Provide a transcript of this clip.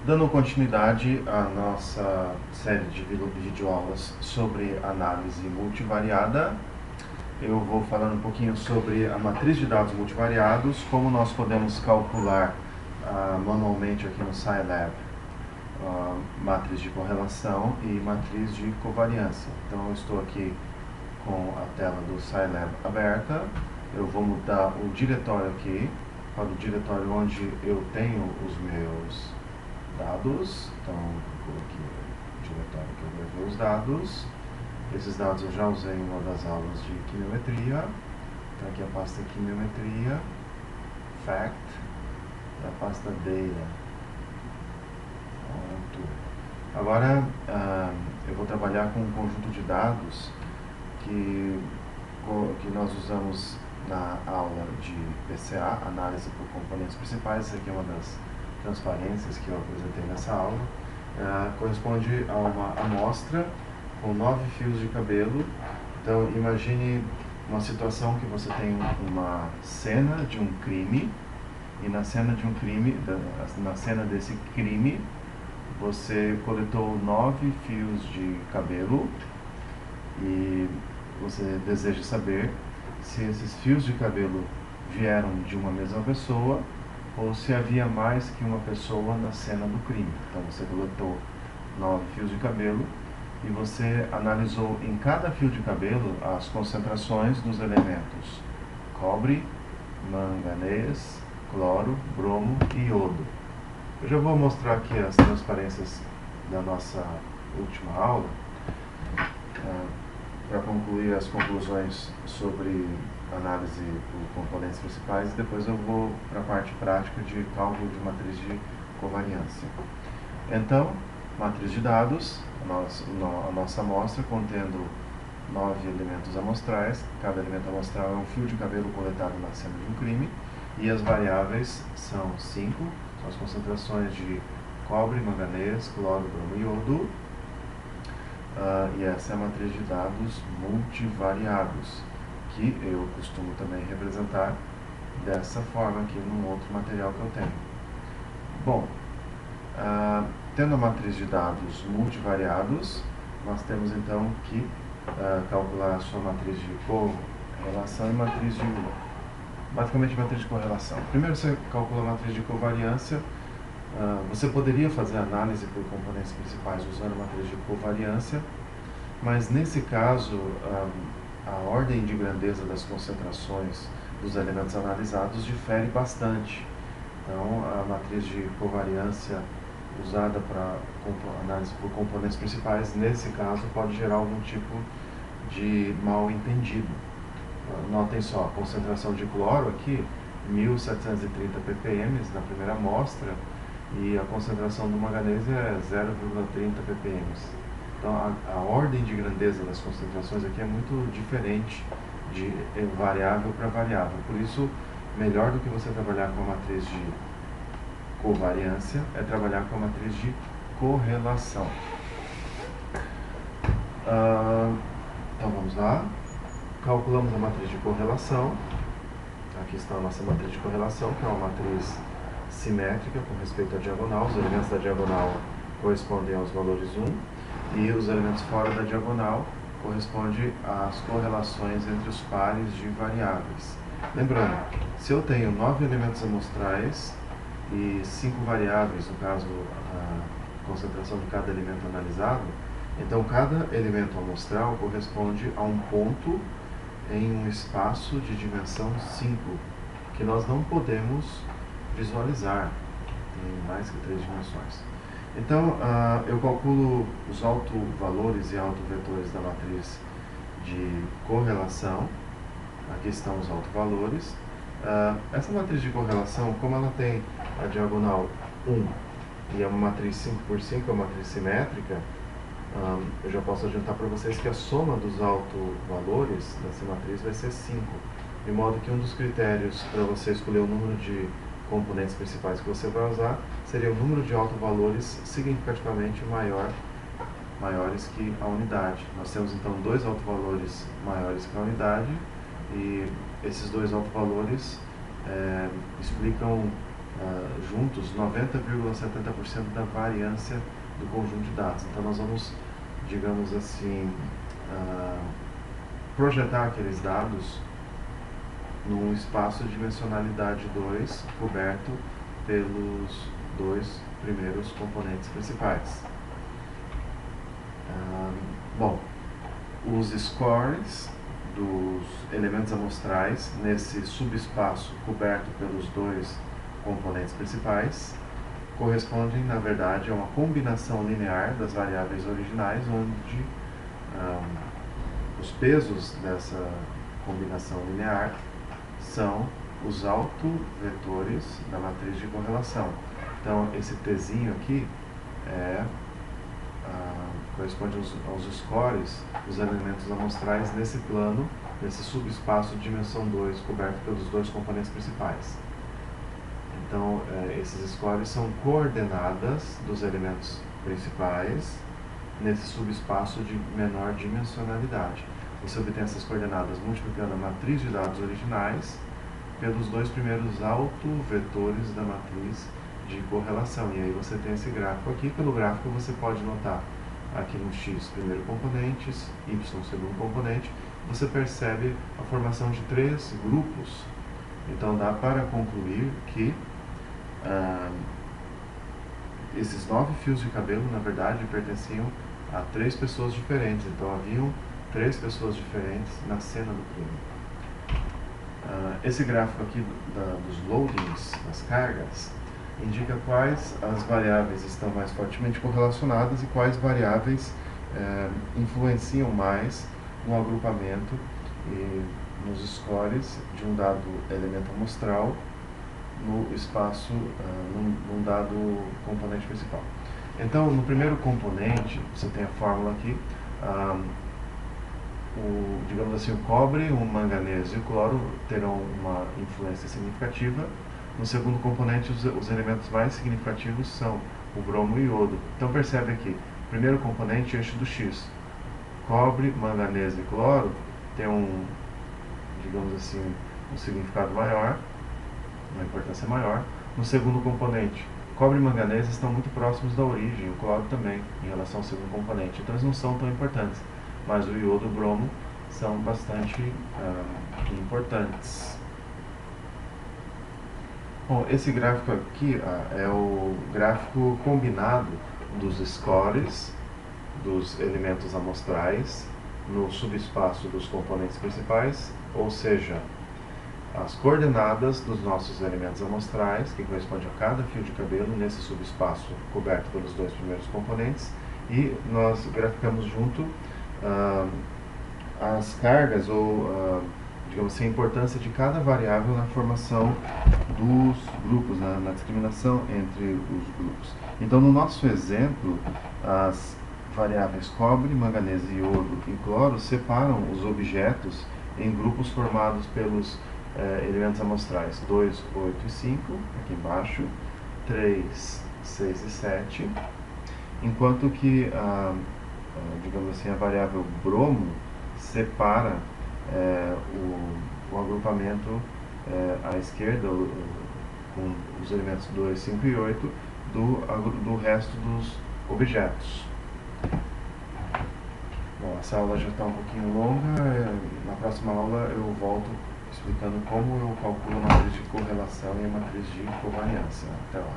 Dando continuidade à nossa série de videoaulas sobre análise multivariada, eu vou falando um pouquinho sobre a matriz de dados multivariados, como nós podemos calcular manualmente aqui no Scilab matriz de correlação e matriz de covariância. Então eu estou aqui com a tela do Scilab aberta, eu vou mudar o diretório aqui para o diretório onde eu tenho os meus dados. Então vou aqui o diretório que eu gravei os dados. Esses dados eu já usei em uma das aulas de quimiometria. Então aqui a pasta quimiometria, fact, e a pasta data. Agora eu vou trabalhar com um conjunto de dados que nós usamos na aula de PCA, análise por componentes principais. Essa aqui é uma das transparências que eu apresentei nessa aula. Corresponde a uma amostra com 9 fios de cabelo. Então imagine uma situação que você tem uma cena de um crime, e na cena de um crime, na cena desse crime, você coletou 9 fios de cabelo e você deseja saber se esses fios de cabelo vieram de uma mesma pessoa ou se havia mais que uma pessoa na cena do crime. Então você coletou 9 fios de cabelo e você analisou em cada fio de cabelo as concentrações dos elementos cobre, manganês, cloro, bromo e iodo. Eu já vou mostrar aqui as transparências da nossa última aula para concluir as conclusões sobre análise por componentes principais, e depois eu vou para a parte prática de cálculo de matriz de covariância. Então, matriz de dados, a nossa amostra contendo 9 elementos amostrais. Cada elemento amostral é um fio de cabelo coletado na cena de um crime, e as variáveis são 5, são as concentrações de cobre, manganês, cloro, bromo e iodo. E essa é a matriz de dados multivariados, que eu costumo também representar dessa forma aqui num outro material que eu tenho. Bom, tendo a matriz de dados multivariados, nós temos então que calcular a sua matriz de correlação e matriz de... basicamente matriz de correlação. Primeiro você calcula a matriz de covariância. Você poderia fazer análise por componentes principais usando a matriz de covariância, mas nesse caso a ordem de grandeza das concentrações dos elementos analisados difere bastante. Então a matriz de covariância usada para análise por componentes principais, nesse caso, pode gerar algum tipo de mal entendido. Notem só, a concentração de cloro aqui, 1730 ppm na primeira amostra, e a concentração do manganês é 0,30 ppm. Então a ordem de grandeza das concentrações aqui é muito diferente de variável para variável. Por isso, melhor do que você trabalhar com a matriz de covariância é trabalhar com a matriz de correlação. Então vamos lá. Calculamos a matriz de correlação. Aqui está a nossa matriz de correlação, que é uma matriz simétrica com respeito à diagonal. Os elementos da diagonal correspondem aos valores 1 e os elementos fora da diagonal correspondem às correlações entre os pares de variáveis. Lembrando, se eu tenho 9 elementos amostrais e 5 variáveis, no caso a concentração de cada elemento analisado, então cada elemento amostral corresponde a um ponto em um espaço de dimensão 5, que nós não podemos visualizar, tem mais que 3 dimensões. Então eu calculo os autovalores e autovetores da matriz de correlação. Aqui estão os autovalores. Essa matriz de correlação, como ela tem a diagonal 1 e é uma matriz 5 por 5, é uma matriz simétrica, eu já posso adiantar para vocês que a soma dos autovalores dessa matriz vai ser 5, de modo que um dos critérios para você escolher o número de componentes principais que você vai usar seria o número de autovalores significativamente maiores que a unidade. Nós temos então 2 autovalores maiores que a unidade, e esses 2 autovalores explicam juntos 90,70% da variância do conjunto de dados. Então nós vamos, digamos assim, projetar aqueles dados num espaço de dimensionalidade 2 coberto pelos dois primeiros componentes principais. Bom, os scores dos elementos amostrais nesse subespaço coberto pelos dois componentes principais correspondem, na verdade, a uma combinação linear das variáveis originais, onde os pesos dessa combinação linear são os autovetores da matriz de correlação. Então, esse Tzinho aqui corresponde aos scores dos elementos amostrais nesse plano, nesse subespaço de dimensão 2, coberto pelos dois componentes principais. Então, esses scores são coordenadas dos elementos principais nesse subespaço de menor dimensionalidade. Você obtém essas coordenadas multiplicando a matriz de dados originais pelos dois primeiros autovetores da matriz de correlação. E aí você tem esse gráfico aqui. Pelo gráfico você pode notar aqui no x primeiro componente, y segundo componente. Você percebe a formação de três grupos. Então dá para concluir que esses 9 fios de cabelo, na verdade, pertenciam a 3 pessoas diferentes. Então haviam 3 pessoas diferentes na cena do crime. Esse gráfico aqui dos loadings, das cargas, indica quais as variáveis estão mais fortemente correlacionadas e quais variáveis influenciam mais no agrupamento e nos scores de um dado elemento amostral no espaço, num dado componente principal. Então, no primeiro componente, você tem a fórmula aqui, digamos assim, o cobre, o manganês e o cloro terão uma influência significativa. No segundo componente, os elementos mais significativos são o bromo e o iodo. Então percebe aqui, o primeiro componente, eixo do X. Cobre, manganês e cloro tem digamos assim, um significado maior, uma importância maior. No segundo componente, cobre e manganês estão muito próximos da origem, o cloro também, em relação ao segundo componente. Então eles não são tão importantes, mas o iodo e o bromo são bastante importantes. Bom, esse gráfico aqui é o gráfico combinado dos scores dos elementos amostrais no subespaço dos componentes principais, ou seja, as coordenadas dos nossos elementos amostrais, que corresponde a cada fio de cabelo nesse subespaço coberto pelos dois primeiros componentes, e nós graficamos junto as cargas ou digamos assim, a importância de cada variável na formação dos grupos, na discriminação entre os grupos. Então, no nosso exemplo, as variáveis cobre, manganês, iodo e cloro separam os objetos em grupos formados pelos elementos amostrais 2, 8 e 5, aqui embaixo, 3, 6 e 7, enquanto que, digamos assim, a variável bromo separa o agrupamento à esquerda, com os elementos 2, 5 e 8, do resto dos objetos. Bom, essa aula já está um pouquinho longa. Na próxima aula eu volto explicando como eu calculo a matriz de correlação e a matriz de covariância. Até lá.